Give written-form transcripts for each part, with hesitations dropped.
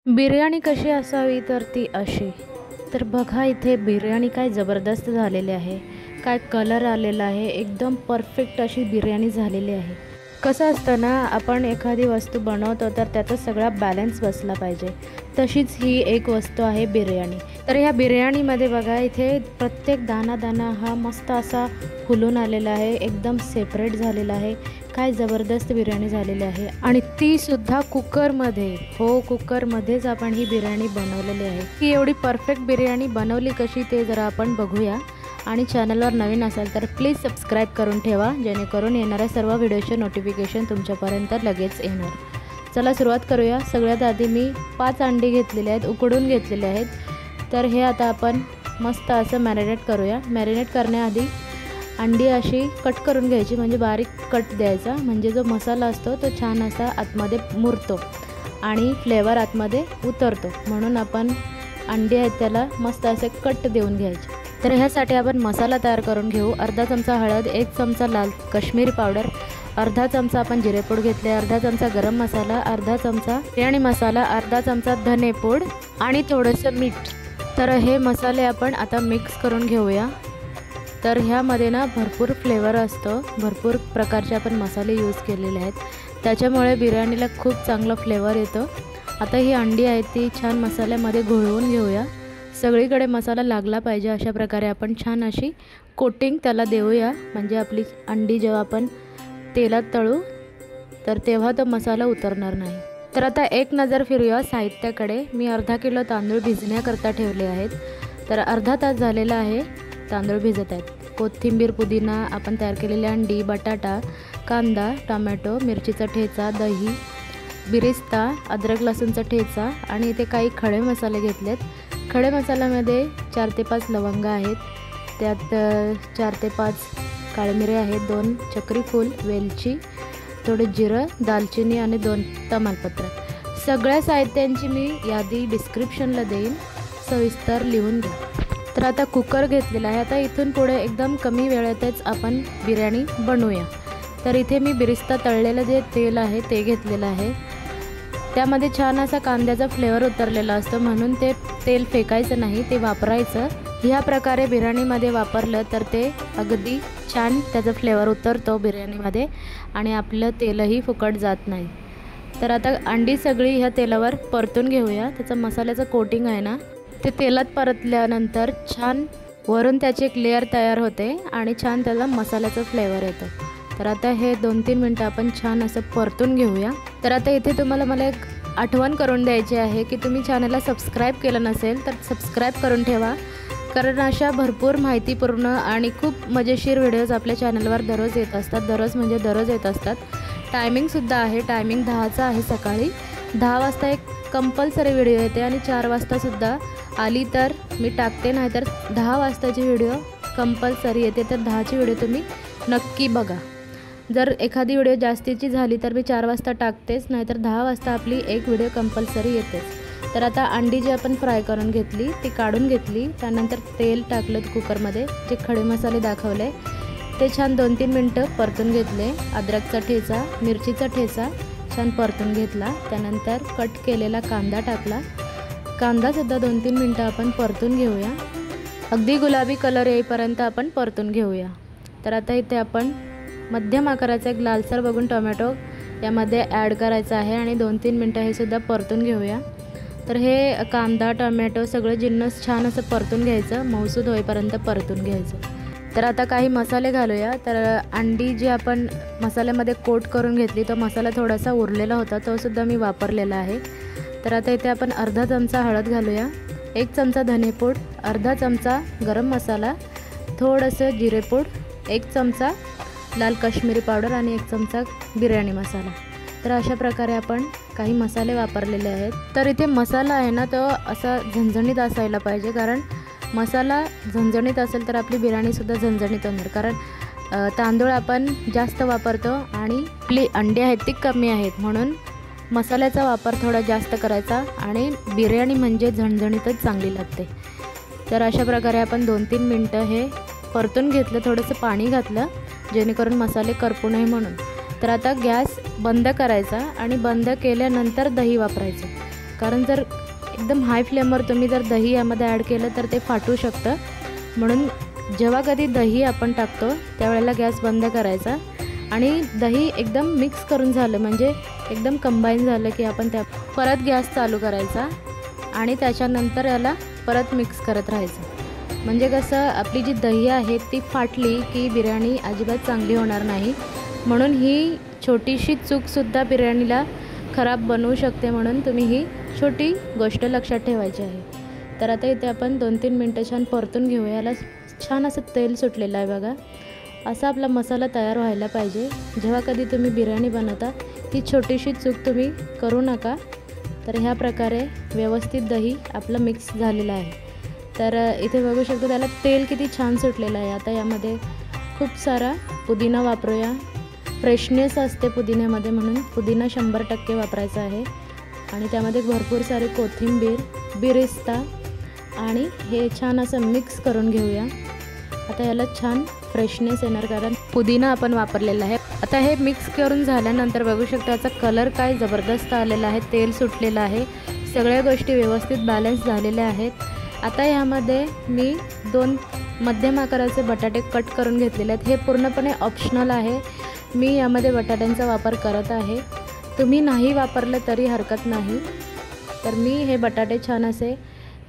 बिर्याणी कशी असावी तर ती अशी. तर बघा इथे बिर्याणी काय जबरदस्त झालेली आहे. काय कलर आलेला आहे. एकदम परफेक्ट अशी बिर्याणी झालेली आहे. कसं असतं ना, आपण एखादी वस्तू बनवतो तर त्याचा सगळा बॅलन्स बसला पाहिजे. तशीच ही एक वस्तू आहे बिर्याणी. तर ह्या बिर्याणीमध्ये बघा इथे प्रत्येक दाणा दाणा हा मस्त असा फुलून आलेला आहे. एकदम सेपरेट झालेला आहे. काय जबरदस्त बिर्याणी झालेली आहे आणि ती सुद्धा कुकरमध्ये. हो, कुकरमध्येच आपण ही बिर्याणी बनवलेली आहे. ही एवढी परफेक्ट बिर्याणी बनवली कशी ते जरा आपण बघूया. आणि चॅनलवर नवीन असाल तर प्लीज सबस्क्राईब करून ठेवा, जेणेकरून येणाऱ्या सर्व व्हिडिओचे नोटिफिकेशन तुमच्यापर्यंत लगेच येणार. चला सुरुवात करूया. सगळ्यात आधी मी 5 अंडी घेतलेले आहेत, उकडून घेतलेले आहेत. तर हे आता आपण मस्त असं मॅरिनेट करूया. मॅरिनेट करण्याआधी अंडी अशी कट करून घ्यायची, म्हणजे बारीक कट द्यायचा, म्हणजे जो मसाला असतो तो छान असा आतमध्ये मुरतो आणि फ्लेवर आतमध्ये उतरतो. म्हणून आपण अंडी आहेत त्याला मस्त असे कट देऊन घ्यायचे. तर ह्यासाठी आपण मसाला तयार करून घेऊ. अर्धा चमचा हळद, 1 चमचा लाल काश्मीरी पावडर, अर्धा चमचा आपण जिरेपूड घेतले, अर्धा चमचा गरम मसाला, अर्धा चमचा बिर्याणी मसाला, अर्धा चमचा धनेपूड आणि थोडंसं मीठ. तर हे मसाले आपण आता मिक्स करून घेऊया. तर ह्यामध्ये ना भरपूर फ्लेवर असतो, भरपूर प्रकारचे आपण मसाले यूज केलेले आहेत, त्याच्यामुळे बिर्याणीला खूप चांगला फ्लेवर येतो. आता ही अंडी आहे ती छान मसाल्यामध्ये घोळवून घेऊया. सगळीकडे मसाला लागला पाहिजे अशा प्रकारे आपण छान अशी कोटिंग त्याला देऊया. म्हणजे आपली अंडी जेव्हा आपण तेलात तळू तर तेव्हा तो मसाला उतरणार नाही. तर आता एक नजर फिरूया साहित्याकडे. मी अर्धा किलो तांदूळ भिजण्याकरता ठेवले आहेत. तर अर्धा तास झालेला आहे तांदूळ भिजत आहेत. कोथिंबीर, पुदिना, आपण तयार केलेली अंडी, बटाटा, कांदा, टोमॅटो, मिरचीचा ठेचा, दही, बिरिस्ता, अद्रक लसूणचा ठेचा आणि इथे काही खडे मसाले घेतलेत. खडे मसाल्यामध्ये 4 ते 5 लवंगा आहेत, त्यात 4 ते 5 काळे मिरे आहेत, 2 चक्री फूल, वेलची, थोडं जिरं, दालचिनी आणि 2 तमालपत्र. सगळ्या साहित्यांची मी यादी डिस्क्रिप्शनला देईन, सविस्तर लिहून घ्या. तर आता कुकर घेतलेला आहे. आता इथून पुढे एकदम कमी वेळेतच आपण बिर्याणी बनवूया. तर इथे मी बिरिस्ता तळलेलं जे तेल आहे ते घेतलेलं आहे. त्यामध्ये छान असा कांद्याचा फ्लेवर उतरलेला असतो, म्हणून ते तेल फेकायचं नाही, ते वापरायचं. ह्या प्रकारे बिर्याणीमध्ये वापरलं तर ते अगदी छान त्याचा फ्लेवर उतरतो बिर्याणीमध्ये आणि आपलं तेलही फुकट जात नाही. तर आता अंडी सगळी ह्या तेलावर परतून घेऊया. त्याचं मसाल्याचं कोटिंग आहे ना ते तेलात परतल्यानंतर छान वरून त्याची एक लेअर तयार होते आणि छान त्याला मसाल्याचा फ्लेवर येतो. तर आता हे 2-3 मिनटं आपण छान असं परतून घेऊया. तर आता इथे तुम्हाला मला एक आठवण करून द्यायची आहे की तुम्ही चॅनलला सबस्क्राईब केलं नसेल तर सबस्क्राईब करून ठेवा, कारण अशा भरपूर माहितीपूर्ण आणि खूप मजेशीर व्हिडिओज आपल्या चॅनलवर दररोज येत असतात. दररोज येत असतात. टायमिंगसुद्धा आहे, टायमिंग 10चा आहे. सकाळी 10 वाजता एक कंपल्सरी व्हिडिओ येते आणि 4 वाजतासुद्धा आली तर मी टाकते, नाहीतर 10 वाजताची व्हिडिओ कंपल्सरी येते. तर 10ची व्हिडिओ तुम्ही नक्की बघा. जर एखादी व्हिडिओ जास्तीची झाली तर मी 4 वाजता टाकतेच, नाहीतर 10 वाजता आपली एक व्हिडिओ कंपल्सरी येतेच. तर आता अंडी जी आपण फ्राय करून घेतली ती काढून घेतली. त्यानंतर तेल टाकलं कुकरमध्ये, जे खडे मसाले दाखवले ते छान 2-3 मिनटं परतून घेतले. अद्रकचा ठेचा, मिरचीचा ठेचा छान परतून घेतला. त्यानंतर कट केलेला कांदा टाकला. कांदासुद्धा 2-3 मिनटं आपण परतून घेऊया. अगदी गुलाबी कलर येईपर्यंत आपण परतून घेऊया. तर आता इथे आपण मध्यम आकाराचा एक लालसर बघून टोमॅटो यामध्ये ॲड करायचा आहे आणि 2-3 मिनटं हे सुद्धा परतून घेऊया. तर हे कांदा, टोमॅटो सगळं जिन्नस छान असं परतून घ्यायचं, मऊसूद होईपर्यंत परतून घ्यायचं. तर आता काही मसाले घालूया. तर अंडी जी आपण मसाल्यामध्ये कोट करून घेतली, तो मसाला थोडासा उरलेला होता, तो सुद्धा मी वापरलेला आहे. तर आता इथे आपण अर्धा चमचा हळद घालूया, 1 चमचा धनेपूड, अर्धा चमचा गरम मसाला, थोडंसं जिरेपूड, 1 चमचा लाल काश्मीरी पावडर आणि 1 चमचा बिर्याणी मसाला. तर अशा प्रकारे आपण काही मसाले वापरलेले आहेत. तर इथे मसाला आहे ना तो असा झणझणीत असायला पाहिजे, कारण मसाला झणझणीत असेल तर आपली बिर्याणीसुद्धा झणझणीत होणार. कारण तांदूळ आपण जास्त वापरतो आणि आपली अंडी आहेत ती कमी आहेत, म्हणून मसाल्याचा वापर थोडा जास्त करायचा आणि बिर्याणी म्हणजे झणझणीतच चांगली लागते. तर अशा प्रकारे आपण 2-3 मिनटं हे परतून घेतलं. थोडंसं पाणी घातलं जेणेकरून मसाले करपू नये म्हणून. तर आता गॅस बंद करायचा आणि बंद केल्यानंतर दही वापरायचं. कारण जर एकदम हाय फ्लेमवर तुम्ही जर दही यामध्ये ॲड केलं तर ते फाटू शकतं. म्हणून जेव्हा कधी दही आपण टाकतो त्यावेळेला गॅस बंद करायचा आणि दही एकदम मिक्स करून झालं म्हणजे एकदम कंबाईन झालं की आपण त्या परत गॅस चालू करायचा आणि त्याच्यानंतर याला परत मिक्स करत राहायचं. म्हणजे कसं आपली जी दही आहे ती फाटली की बिर्याणी अजिबात चांगली होणार नाही. म्हणून ही छोटीशी चूकसुद्धा बिर्याणीला खराब बनवू शकते. म्हणून तुम्ही ही छोटी गोष्ट लक्षात ठेवायची आहे. तर आता इथे आपण 2-3 मिनटं छान परतून घेऊया. याला छान असं तेल सुटलेलं आहे बघा. असा आपला मसाला तयार व्हायला पाहिजे. जेव्हा कधी तुम्ही बिर्याणी बनवता ही छोटीशी चूक तुम्ही करू नका. तर ह्या प्रकारे व्यवस्थित दही आपलं मिक्स झालेलं आहे. तर इथे बघू शकतो त्याला तेल किती छान सुटलेलं आहे. आता यामध्ये खूप सारा पुदिना वापरूया. फ्रेशनेस असते पुदिन्यामध्ये म्हणून पुदिना 100% वापरायचा आहे. आणि त्यामध्ये भरपूर सारे कोथिंबीर, बिरिस्ता आणि हे छान असं मिक्स करून घेऊया. आता याला छान फ्रेशनेस येणार कारण पुदिना आपण वापरलेला आहे. आता हे मिक्स करून झाल्यानंतर बघू शकता याचा कलर काय जबरदस्त आलेला आहे. तेल सुटलेलं आहे. सगळ्या गोष्टी व्यवस्थित बॅलन्स झालेल्या आहेत. आता यामध्ये मी 2 मध्यम आकाराचे बटाटे कट करून घेतलेले आहेत. हे पूर्णपणे ऑप्शनल आहे. मी यामध्ये बटाट्यांचा वापर करत आहे. तुम्ही नाही वापरलं तरी हरकत नाही. तर मी हे बटाटे छान असे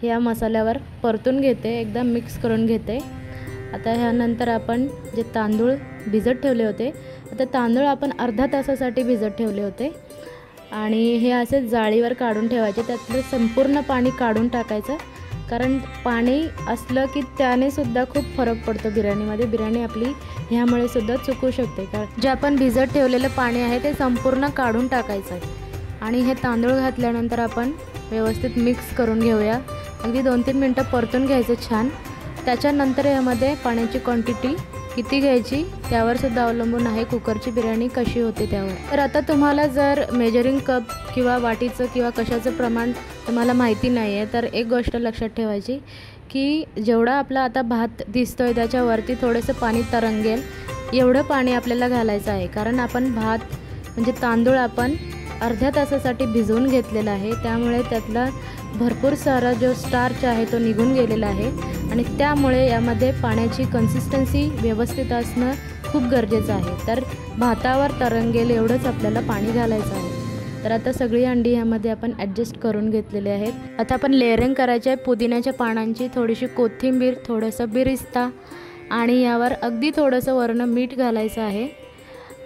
ह्या मसाल्यावर परतून घेते, एकदम मिक्स करून घेते. आता ह्यानंतर आपण जे तांदूळ भिजत ठेवले होते, आता तांदूळ आपण अर्धा तासासाठी भिजत ठेवले होते आणि हे असे जाळीवर काढून ठेवायचे. त्यातलं संपूर्ण पाणी काढून टाकायचं कारण पाणी असलं की त्याने सुद्धा खूप फरक पडतो बिर्याणीमध्ये. बिर्याणी आपली ह्यामुळे सुद्धा चुकू शकते. कारण जे आपण भिजत ठेवलेलं पाणी आहे ते संपूर्ण काढून टाकायचं आहे. आणि हे तांदूळ घातल्यानंतर आपण व्यवस्थित मिक्स करून घेऊया. अगदी 2-3 मिनटं परतून घ्यायचं छान. त्याच्यानंतर यामध्ये पाण्याची क्वांटिटी किती घ्यायची त्यावर सुद्धा अवलंबून आहे कुकरची बिर्याणी कशी होते त्यावर. तर आता तुम्हाला जर मेजरिंग कप किंवा वाटीचं किंवा कशाचं प्रमाण तुम्हाला माहिती नाही आहे तर एक गोष्ट लक्षात ठेवायची की जेवढा आपला आता भात दिसतो आहे त्याच्यावरती थोडंसं पाणी तरंगेल एवढं पाणी आपल्याला घालायचं आहे. कारण आपण भात म्हणजे तांदूळ आपण अर्ध्या तासासाठी भिजवून घेतलेला आहे. त्यामुळे त्यातला भरपूर सारा जो स्टार्च आहे तो निघून गेलेला आहे आणि त्यामुळे यामध्ये पाण्याची कन्सिस्टन्सी व्यवस्थित असणं खूप गरजेचं आहे. तर भातावर तरंगेल एवढंच आपल्याला पाणी घालायचं आहे. तर आता सगळी अंडी ह्यामध्ये आपण ॲडजस्ट करून घेतलेले आहेत. आता आपण लेअरिंग करायचे आहे पुदिन्याच्या पानांची, थोडीशी कोथिंबीर, थोडंसं बिरिस्ता आणि यावर अगदी थोडंसं वरनं मीठ घालायचं आहे.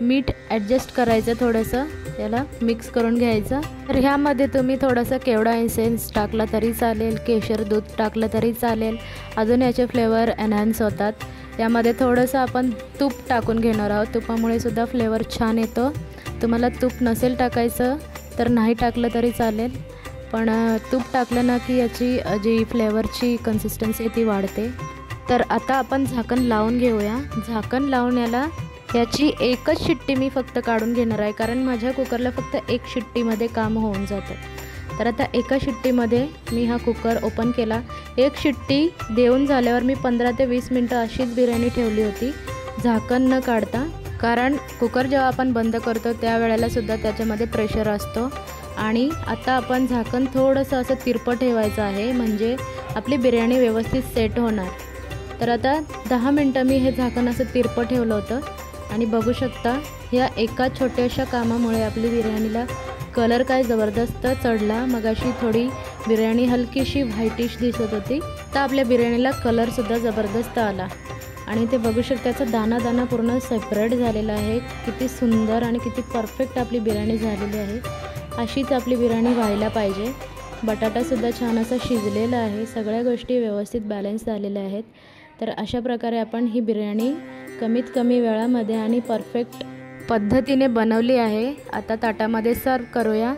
मीठ ॲडजस्ट करायचं थोडंसं, याला मिक्स करून घ्यायचं. तर ह्यामध्ये तुम्ही थोडंसं केवडा एसेन्स टाकला तरी चालेल, केशर दूध टाकलं तरी चालेल, अजून याचे फ्लेवर एनहान्स होतात. यामध्ये थोडंसं आपण तूप टाकून घेणार आहोत. तुपामुळे सुद्धा फ्लेवर छान येतो. तुम्हाला तूप नसेल टाकायचं तर नाही टाकलं तरी चालेल, पण तूप टाकलं ना की याची जी फ्लेवरची कन्सिस्टन्सी ती वाढते. तर आता आपण झाकण लावून घेऊया. झाकण लावून याची एकच शिट्टी मी फक्त काढून घेणार आहे कारण माझ्या कुकरला फक्त एक शिट्टीमध्ये काम होऊन जातं. तर आता एका शिट्टीमध्ये मी हा कुकर ओपन केला. एक शिट्टी देऊन झाल्यावर मी 15 ते 20 मिनटं अशीच बिर्याणी ठेवली होती झाकण न काढता. कारण कुकर जेव्हा आपण बंद करतो त्यावेळेला सुद्धा त्याच्यामध्ये प्रेशर असतो. आणि आता आपण झाकण थोडंसं असं तिरपं ठेवायचं आहे म्हणजे आपली बिर्याणी व्यवस्थित सेट होणार. तर आता 10 मिनटं मी हे झाकण असं तिरपं ठेवलं होतं आणि बघू शकता या एका छोट्याशा कामामुळे आपली बिर्याणीला कलर काय जबरदस्त चढला. मगाशी थोडी बिर्याणी हलकीशी व्हाईटिश दिसत होती, तर आपल्या बिर्याणीला कलरसुद्धा जबरदस्त आला. आणि ते बघू शकता त्याचा दाना दाना पूर्ण सेपरेट झालेला आहे. किती सुंदर आणि किती परफेक्ट आपली बिर्याणी झालेली आहे. अशीच आपली बिर्याणी व्हायला पाहिजे. बटाटासुद्धा छान असा शिजलेला आहे. सगळ्या गोष्टी व्यवस्थित बॅलन्स झालेल्या आहेत. तर अशा प्रकारे आपण ही बिर्याणी कमीत कमी वेळामध्ये आणि परफेक्ट पद्धतीने बनवली आहे. आता ताटामध्ये सर्व करूया.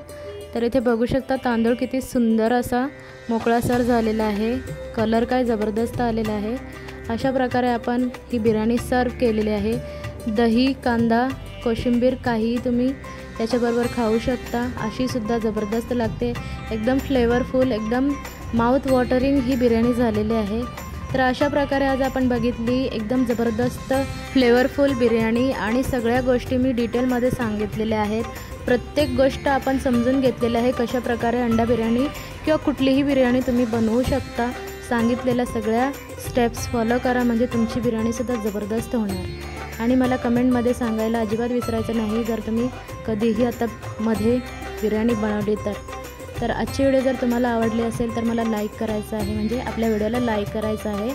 तर इथे बघू शकता तांदूळ किती सुंदर असा मोकळासर झालेला आहे. कलर काय जबरदस्त आलेला आहे. अशा प्रकारे आपण ही बिर्याणी सर्व केलेली आहे. दही, कांदा, कोशिंबीर काहीही तुम्ही त्याच्याबरोबर खाऊ शकता. अशीसुद्धा जबरदस्त लागते. एकदम फ्लेवरफुल, एकदम माउथ वॉटरिंग ही बिर्याणी झालेली आहे. तर अशा प्रकारे आज आपण बघितली एकदम जबरदस्त फ्लेवरफुल बिर्याणी आणि सगळ्या गोष्टी मी डिटेलमध्ये सांगितलेल्या आहेत. प्रत्येक गोष्ट आपण समजून घेतलेली आहे, कशाप्रकारे अंडा बिर्याणी किंवा कुठलीही बिर्याणी तुम्ही बनवू शकता। सांगितलेल्या सगळ्या स्टेप्स फॉलो करा, म्हणजे तुमची बिर्याणीसुद्धा जबरदस्त होणार। आणि मला कमेंटमध्ये सांगायला अजिबात विसरायचं नाही जर तुम्ही कधीही आता मध्ये बिर्याणी बनवली तर आजची व्हिडिओ जर तुम्हाला आवडली असेल तर मला लाईक करायचं आहे, म्हणजे आपल्या व्हिडिओला लाईक करायचं आहे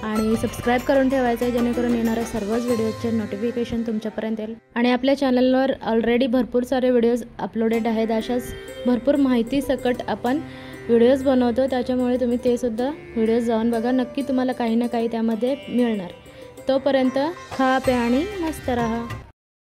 आणि सबस्क्राईब करून ठेवायचं आहे, जेणेकरून येणाऱ्या सर्वच व्हिडिओचे नोटिफिकेशन तुमच्यापर्यंत येईल। आणि आपल्या चॅनलवर ऑलरेडी भरपूर सारे व्हिडिओज अपलोडेड आहेत, अशाच भरपूर माहिती सकट आपण व्हिडिओज बनवतो, त्याच्यामुळे तुम्ही ते सुद्धा व्हिडिओज जाऊन बघा, नक्की तुम्हाला काही ना काही त्यामध्ये मिळणार। तोपर्यंत खा प्या आणि मस्त राहा।